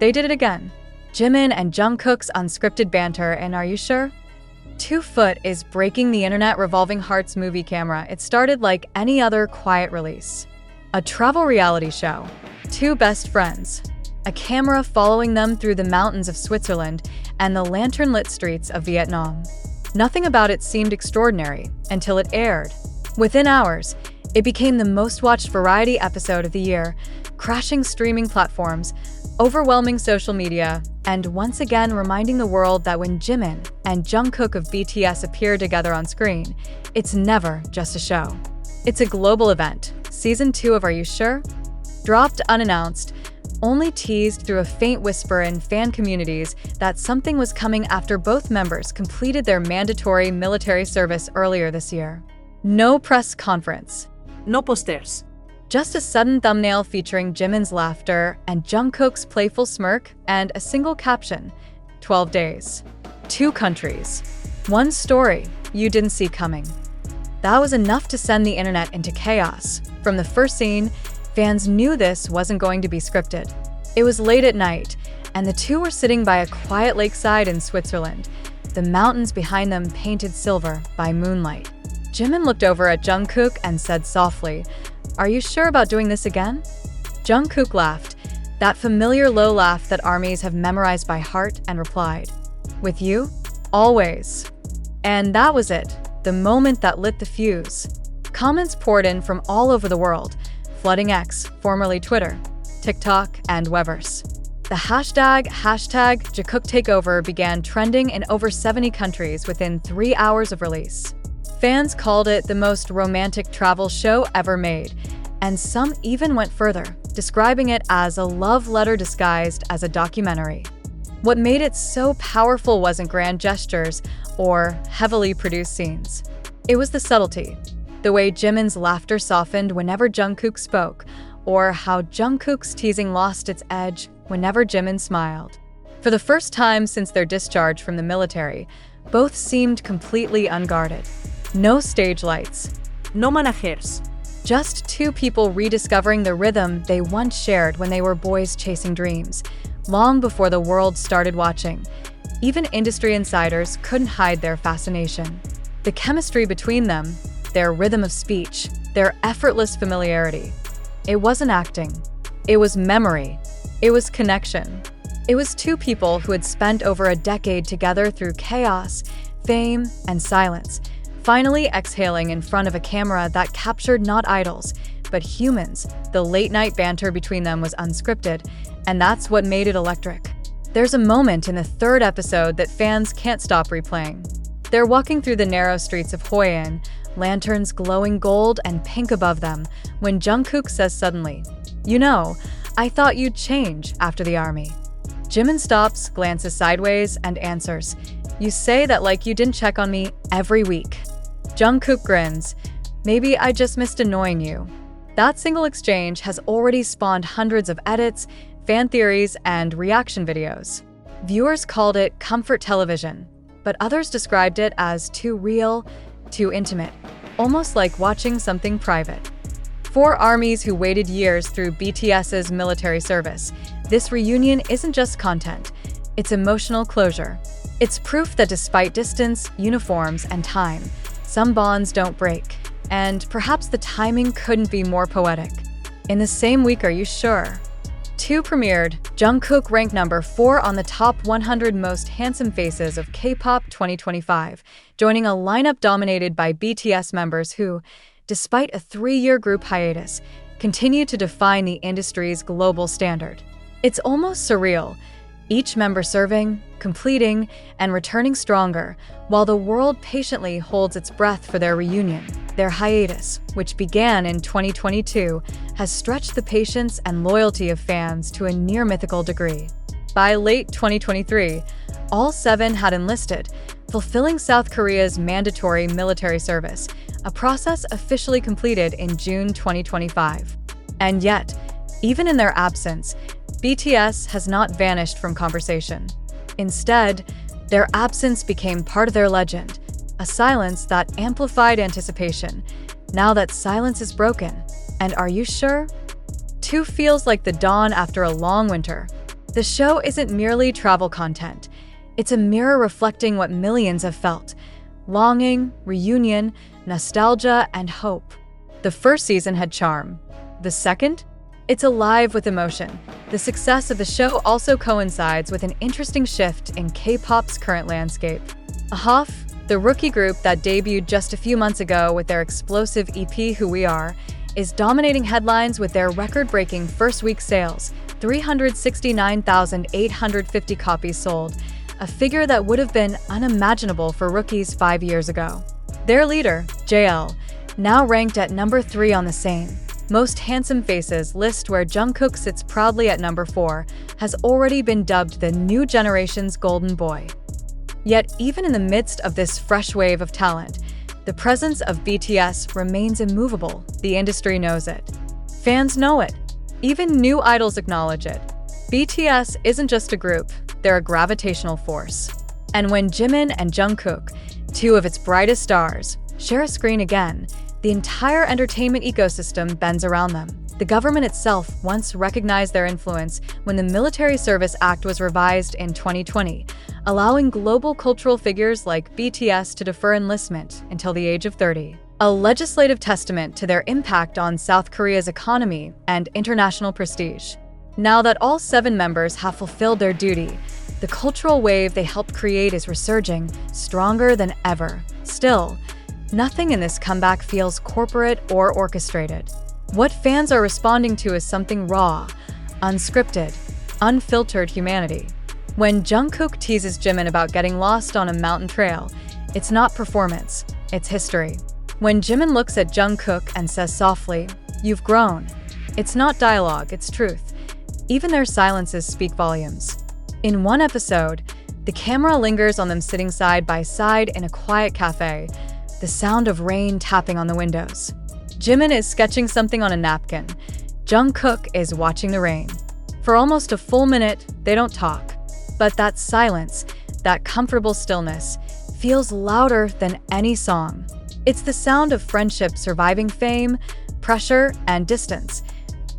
They did it again. Jimin and Jungkook's unscripted banter, and are you sure? 2 Foot is breaking the internet revolving hearts movie camera. It started like any other quiet release. A travel reality show. Two best friends. A camera following them through the mountains of Switzerland and the lantern-lit streets of Vietnam. Nothing about it seemed extraordinary until it aired. Within hours, it became the most-watched variety episode of the year, crashing streaming platforms, overwhelming social media, and once again reminding the world that when Jimin and Jungkook of BTS appear together on screen, it's never just a show. It's a global event. Season 2 of Are You Sure? Dropped unannounced, only teased through a faint whisper in fan communities that something was coming after both members completed their mandatory military service earlier this year. No press conference. No posters. Just a sudden thumbnail featuring Jimin's laughter and Jungkook's playful smirk and a single caption, 12 days. 2 countries. 1 story you didn't see coming. That was enough to send the internet into chaos. From the first scene, fans knew this wasn't going to be scripted. It was late at night, and the two were sitting by a quiet lakeside in Switzerland, the mountains behind them painted silver by moonlight. Jimin looked over at Jungkook and said softly, "Are you sure about doing this again?" Jungkook laughed, that familiar low laugh that armies have memorized by heart, and replied, "With you? Always." And that was it, the moment that lit the fuse. Comments poured in from all over the world, flooding X, formerly Twitter, TikTok, and Weverse. The hashtag Jungkook Takeover began trending in over 70 countries within 3 hours of release. Fans called it the most romantic travel show ever made, and some even went further, describing it as a love letter disguised as a documentary. What made it so powerful wasn't grand gestures or heavily produced scenes. It was the subtlety, the way Jimin's laughter softened whenever Jungkook spoke, or how Jungkook's teasing lost its edge whenever Jimin smiled. For the first time since their discharge from the military, both seemed completely unguarded. No stage lights. No managers. Just 2 people rediscovering the rhythm they once shared when they were boys chasing dreams, long before the world started watching. Even industry insiders couldn't hide their fascination. The chemistry between them, their rhythm of speech, their effortless familiarity. It wasn't acting. It was memory. It was connection. It was 2 people who had spent over a decade together through chaos, fame, and silence, finally exhaling in front of a camera that captured not idols, but humans. The late-night banter between them was unscripted, and that's what made it electric. There's a moment in the 3rd episode that fans can't stop replaying. They're walking through the narrow streets of Hoi An, lanterns glowing gold and pink above them, when Jungkook says suddenly, "You know, I thought you'd change after the army." Jimin stops, glances sideways, and answers, "You say that like you didn't check on me every week." Jungkook grins, "Maybe I just missed annoying you." That single exchange has already spawned hundreds of edits, fan theories, and reaction videos. Viewers called it comfort television, but others described it as too real, too intimate, almost like watching something private. For armies who waited years through BTS's military service, this reunion isn't just content, it's emotional closure. It's proof that despite distance, uniforms, and time, some bonds don't break, and perhaps the timing couldn't be more poetic. In the same week, Are You Sure? 2 premiered. Jungkook ranked number 4 on the top 100 most handsome faces of K-pop 2025, joining a lineup dominated by BTS members who, despite a 3-year group hiatus, continue to define the industry's global standard. It's almost surreal, each member serving, completing, and returning stronger, while the world patiently holds its breath for their reunion. Their hiatus, which began in 2022, has stretched the patience and loyalty of fans to a near-mythical degree. By late 2023, all 7 had enlisted, fulfilling South Korea's mandatory military service, a process officially completed in June 2025. And yet, even in their absence, BTS has not vanished from conversation. Instead, their absence became part of their legend, a silence that amplified anticipation. Now that silence is broken, and Are You Sure? 2 feels like the dawn after a long winter. The show isn't merely travel content. It's a mirror reflecting what millions have felt: longing, reunion, nostalgia, and hope. The first season had charm. The second? It's alive with emotion. The success of the show also coincides with an interesting shift in K-pop's current landscape. AHF, the rookie group that debuted just a few months ago with their explosive EP Who We Are, is dominating headlines with their record-breaking first-week sales, 369,850 copies sold, a figure that would have been unimaginable for rookies 5 years ago. Their leader, JL, now ranked at number 3 on the same Most Handsome Faces list, where Jungkook sits proudly at number 4, has already been dubbed the new generation's golden boy. Yet, even in the midst of this fresh wave of talent, the presence of BTS remains immovable. The industry knows it. Fans know it. Even new idols acknowledge it. BTS isn't just a group, they're a gravitational force. And when Jimin and Jungkook, two of its brightest stars, share a screen again, the entire entertainment ecosystem bends around them. The government itself once recognized their influence when the Military Service Act was revised in 2020, allowing global cultural figures like BTS to defer enlistment until the age of 30. A legislative testament to their impact on South Korea's economy and international prestige. Now that all 7 members have fulfilled their duty, the cultural wave they helped create is resurging, stronger than ever. Still, nothing in this comeback feels corporate or orchestrated. What fans are responding to is something raw, unscripted, unfiltered humanity. When Jungkook teases Jimin about getting lost on a mountain trail, it's not performance, it's history. When Jimin looks at Jungkook and says softly, "You've grown," it's not dialogue, it's truth. Even their silences speak volumes. In one episode, the camera lingers on them sitting side by side in a quiet cafe, the sound of rain tapping on the windows. Jimin is sketching something on a napkin. Jungkook is watching the rain. For almost a full minute, they don't talk. But that silence, that comfortable stillness, feels louder than any song. It's the sound of friendship surviving fame, pressure, and distance.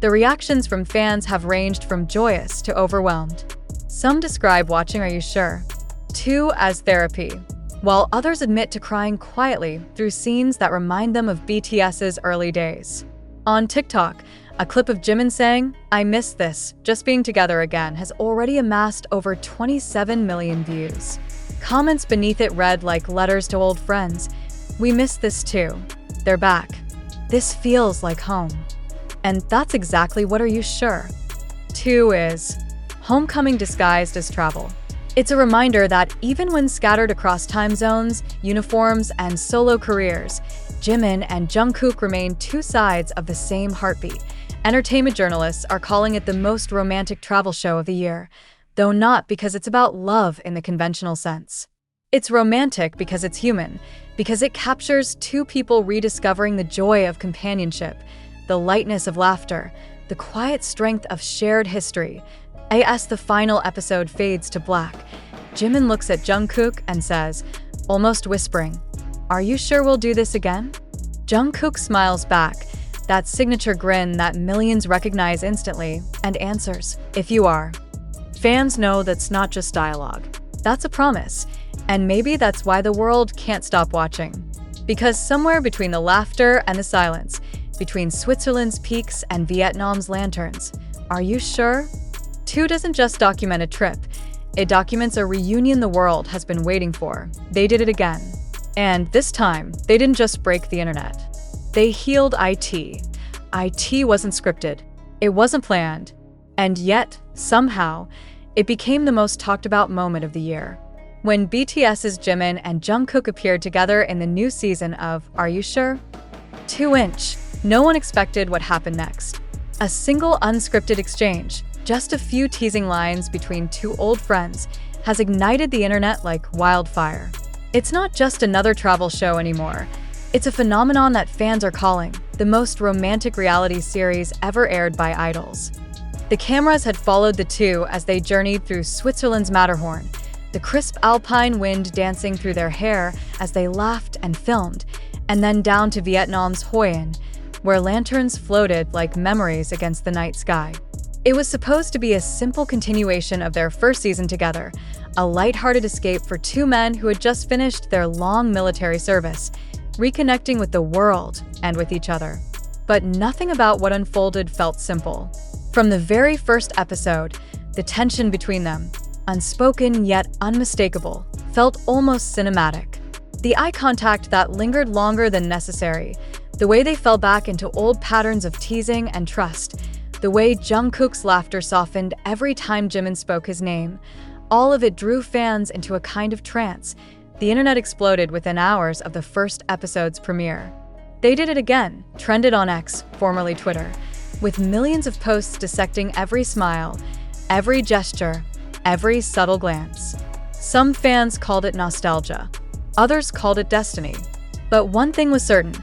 The reactions from fans have ranged from joyous to overwhelmed. Some describe watching Are You Sure? 2 as therapy, while others admit to crying quietly through scenes that remind them of BTS's early days. On TikTok, a clip of Jimin saying, "I miss this, just being together again," has already amassed over 27 million views. Comments beneath it read like letters to old friends. "We miss this too. They're back. This feels like home." And that's exactly what Are You Sure? 2 is. Homecoming disguised as travel. It's a reminder that even when scattered across time zones, uniforms, and solo careers, Jimin and Jungkook remain 2 sides of the same heartbeat. Entertainment journalists are calling it the most romantic travel show of the year, though not because it's about love in the conventional sense. It's romantic because it's human, because it captures 2 people rediscovering the joy of companionship, the lightness of laughter, the quiet strength of shared history. As the final episode fades to black, Jimin looks at Jungkook and says, almost whispering, "Are you sure we'll do this again?" Jungkook smiles back, that signature grin that millions recognize instantly, and answers, "If you are." Fans know that's not just dialogue. That's a promise, and maybe that's why the world can't stop watching. Because somewhere between the laughter and the silence, between Switzerland's peaks and Vietnam's lanterns, Are You Sure? 2 doesn't just document a trip, it documents a reunion the world has been waiting for. They did it again. And this time, they didn't just break the internet. They healed IT. IT wasn't scripted. It wasn't planned. And yet, somehow, it became the most talked about moment of the year. When BTS's Jimin and Jungkook appeared together in the new season of Are You Sure? 2-inch. No one expected what happened next. A single unscripted exchange, just a few teasing lines between 2 old friends, has ignited the internet like wildfire. It's not just another travel show anymore. It's a phenomenon that fans are calling the most romantic reality series ever aired by idols. The cameras had followed the 2 as they journeyed through Switzerland's Matterhorn, the crisp alpine wind dancing through their hair as they laughed and filmed, and then down to Vietnam's Hoi An, where lanterns floated like memories against the night sky. It was supposed to be a simple continuation of their first season together, a lighthearted escape for two men who had just finished their long military service, reconnecting with the world and with each other. But nothing about what unfolded felt simple. From the very first episode, the tension between them, unspoken yet unmistakable, felt almost cinematic. The eye contact that lingered longer than necessary, the way they fell back into old patterns of teasing and trust, the way Jungkook's laughter softened every time Jimin spoke his name, all of it drew fans into a kind of trance. The internet exploded within hours of the first episode's premiere. They did it again, trended on X, formerly Twitter, with millions of posts dissecting every smile, every gesture, every subtle glance. Some fans called it nostalgia. Others called it destiny. But one thing was certain.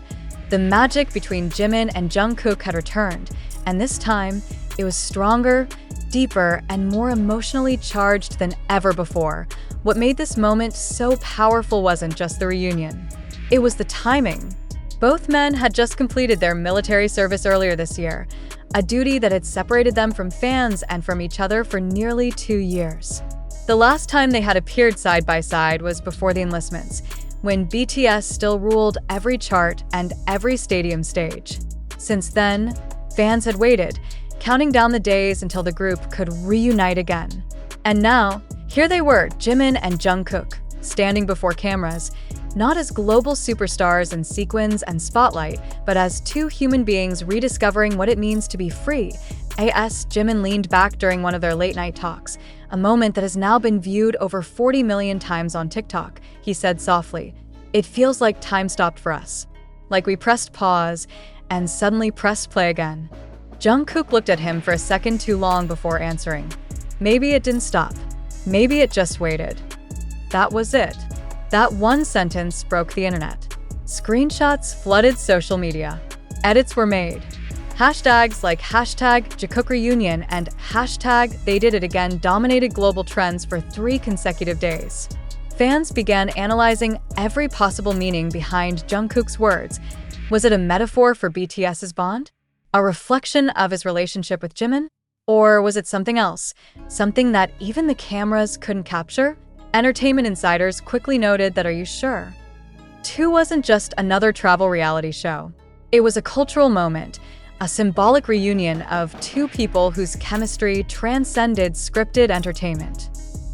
The magic between Jimin and Jungkook had returned, and this time, it was stronger, deeper, and more emotionally charged than ever before. What made this moment so powerful wasn't just the reunion. It was the timing. Both men had just completed their military service earlier this year, a duty that had separated them from fans and from each other for nearly 2 years. The last time they had appeared side by side was before the enlistments, when BTS still ruled every chart and every stadium stage. Since then, fans had waited, counting down the days until the group could reunite again. And now, here they were, Jimin and Jungkook, standing before cameras, not as global superstars in sequins and spotlight, but as two human beings rediscovering what it means to be free. Jimin leaned back during one of their late-night talks, a moment that has now been viewed over 40 million times on TikTok. He said softly, "It feels like time stopped for us. Like we pressed pause and suddenly pressed play again." Jungkook looked at him for a second too long before answering. Maybe it didn't stop. Maybe it just waited. That was it. That one sentence broke the internet. Screenshots flooded social media. Edits were made. Hashtags like #JungkookReunion and #TheyDidItAgain dominated global trends for 3 consecutive days. Fans began analyzing every possible meaning behind Jungkook's words. Was it a metaphor for BTS's bond? A reflection of his relationship with Jimin? Or was it something else? Something that even the cameras couldn't capture? Entertainment insiders quickly noted that, are you sure? 2 wasn't just another travel reality show. It was a cultural moment, a symbolic reunion of 2 people whose chemistry transcended scripted entertainment.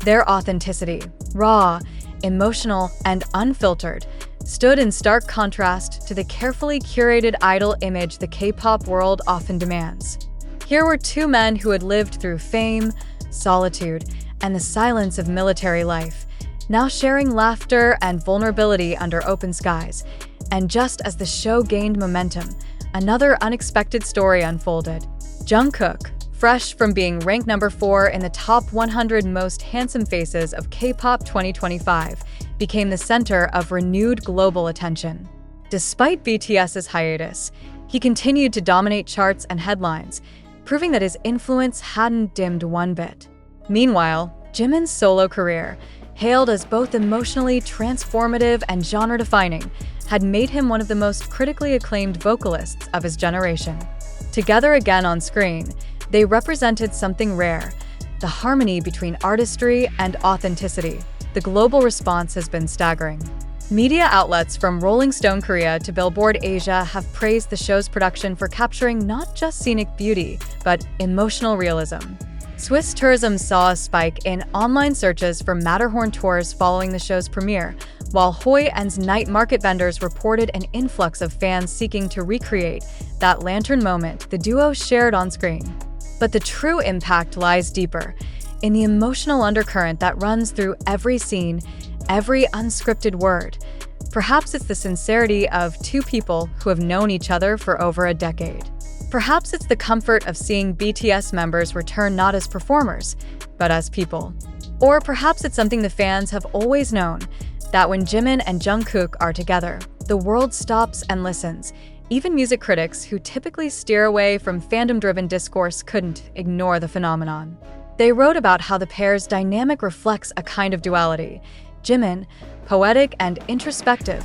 Their authenticity, raw, emotional, and unfiltered, stood in stark contrast to the carefully curated idol image the K-pop world often demands. Here were 2 men who had lived through fame, solitude, and the silence of military life, now sharing laughter and vulnerability under open skies. And just as the show gained momentum, another unexpected story unfolded. Jungkook, fresh from being ranked number 4 in the top 100 most handsome faces of K-pop 2025, became the center of renewed global attention. Despite BTS's hiatus, he continued to dominate charts and headlines, proving that his influence hadn't dimmed one bit. Meanwhile, Jimin's solo career, hailed as both emotionally transformative and genre-defining, had made him one of the most critically acclaimed vocalists of his generation. Together again on screen, they represented something rare, the harmony between artistry and authenticity. The global response has been staggering. Media outlets from Rolling Stone Korea to Billboard Asia have praised the show's production for capturing not just scenic beauty, but emotional realism. Swiss tourism saw a spike in online searches for Matterhorn tours following the show's premiere, while Hoi An's night market vendors reported an influx of fans seeking to recreate that lantern moment the duo shared on screen. But the true impact lies deeper, in the emotional undercurrent that runs through every scene, every unscripted word. Perhaps it's the sincerity of 2 people who have known each other for over a decade. Perhaps it's the comfort of seeing BTS members return not as performers, but as people. Or perhaps it's something the fans have always known, that when Jimin and Jungkook are together, the world stops and listens. Even music critics, who typically steer away from fandom-driven discourse, couldn't ignore the phenomenon. They wrote about how the pair's dynamic reflects a kind of duality. Jimin, poetic and introspective,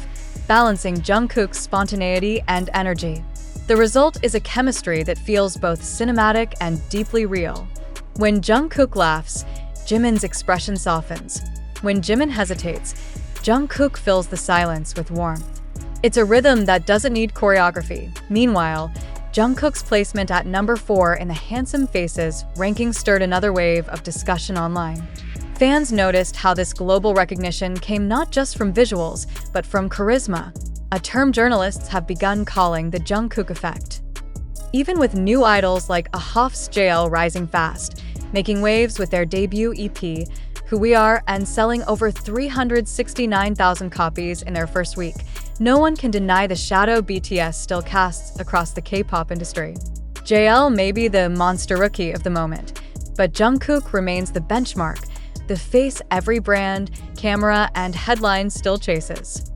balancing Jungkook's spontaneity and energy. The result is a chemistry that feels both cinematic and deeply real. When Jungkook laughs, Jimin's expression softens. When Jimin hesitates, Jungkook fills the silence with warmth. It's a rhythm that doesn't need choreography. Meanwhile, Jungkook's placement at number 4 in the Handsome Faces ranking stirred another wave of discussion online. Fans noticed how this global recognition came not just from visuals, but from charisma, a term journalists have begun calling the Jungkook effect. Even with new idols like Ahof's JL rising fast, making waves with their debut EP, Who We Are, and selling over 369,000 copies in their first week, no one can deny the shadow BTS still casts across the K-pop industry. JL may be the monster rookie of the moment, but Jungkook remains the benchmark, the face every brand, camera, and headline still chases.